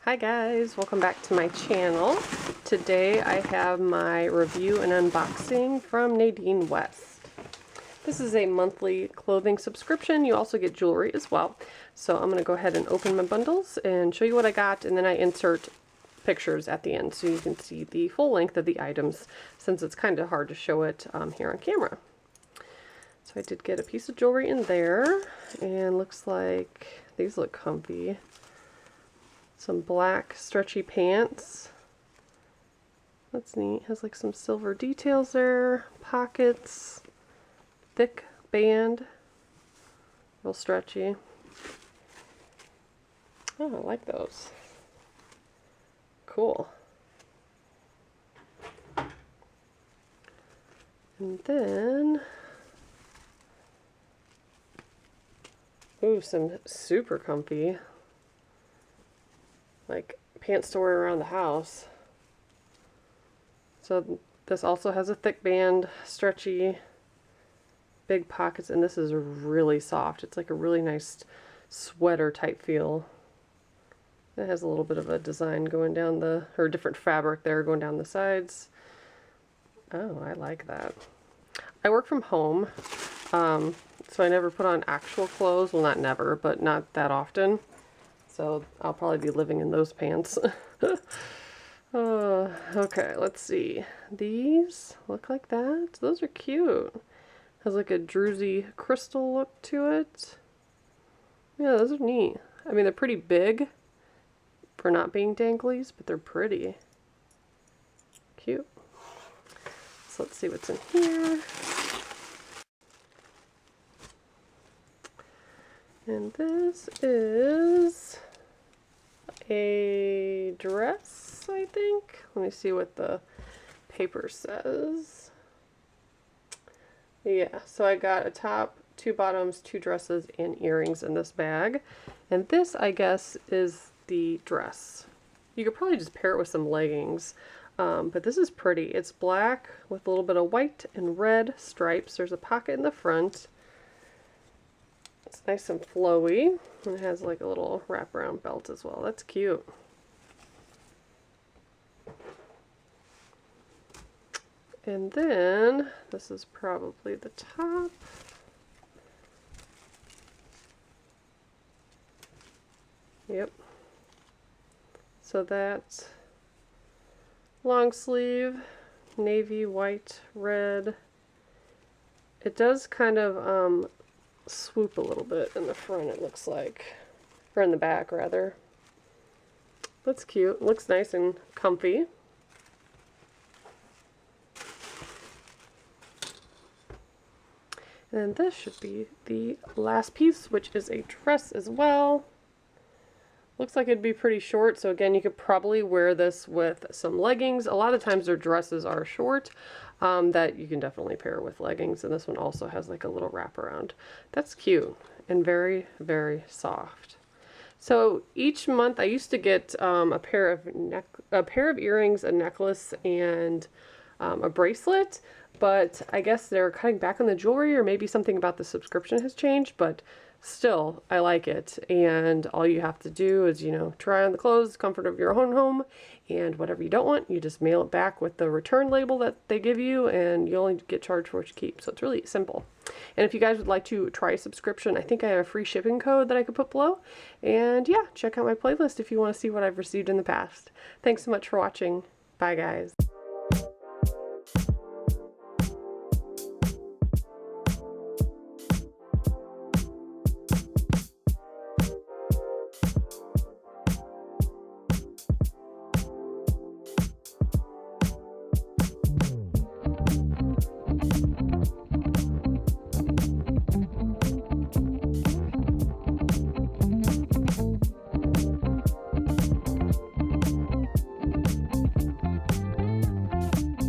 Hi guys, welcome back to my channel. Today I have my review and unboxing from Nadine West. This is a monthly clothing subscription. You also get jewelry as well. So I'm going to go ahead and open my bundles and show you what I got, and then I insert pictures at the end so you can see the full length of the items, since it's kind of hard to show it here on camera. So I did get a piece of jewelry in there, and looks like these look comfy. Some black stretchy pants. That's neat. Has like some silver details there. Pockets. Thick band. Real stretchy. Oh, I like those. Cool. And then, ooh, some super comfy, like, pants to wear around the house. So this also has a thick band, stretchy, big pockets, and this is really soft. It's like a really nice sweater type feel. It has a little bit of a design going down the, or different fabric there going down the sides. Oh, I like that. I work from home, so I never put on actual clothes. Well, not never, but not that often. So I'll probably be living in those pants. Okay, let's see. These look like that. Those are cute. Has like a druzy crystal look to it. Yeah, those are neat. I mean, they're pretty big for not being danglies, but they're pretty. Cute. So let's see what's in here. And this is a dress, I think. Let me see what the paper says. Yeah, so I got a top, 2 bottoms, 2 dresses, and earrings in this bag. And this, I guess, is the dress. You could probably just pair it with some leggings. But this is pretty. It's black with a little bit of white and red stripes. There's a pocket in the front. It's nice and flowy, and it has like a little wraparound belt as well. That's cute. And then this is probably the top. Yep. So that's long sleeve, navy, white, red. It does kind of swoop a little bit in the front, it looks like, or in the back rather. That's cute. Looks nice and comfy. And this should be the last piece, which is a dress as well. Looks like it'd be pretty short, so again, you could probably wear this with some leggings. A lot of times their dresses are short, that you can definitely pair with leggings, and this one also has like a little wraparound. That's cute and very, very soft. So each month I used to get a pair of earrings, a necklace, and a bracelet, but I guess they're cutting back on the jewelry, or maybe something about the subscription has changed, but still, I like it. And all you have to do is, you know, try on the clothes, comfort of your own home, and whatever you don't want, you just mail it back with the return label that they give you, and you only get charged for what you keep. So it's really simple. And if you guys would like to try a subscription, I think I have a free shipping code that I could put below. And yeah, check out my playlist if you want to see what I've received in the past. Thanks so much for watching. Bye, guys.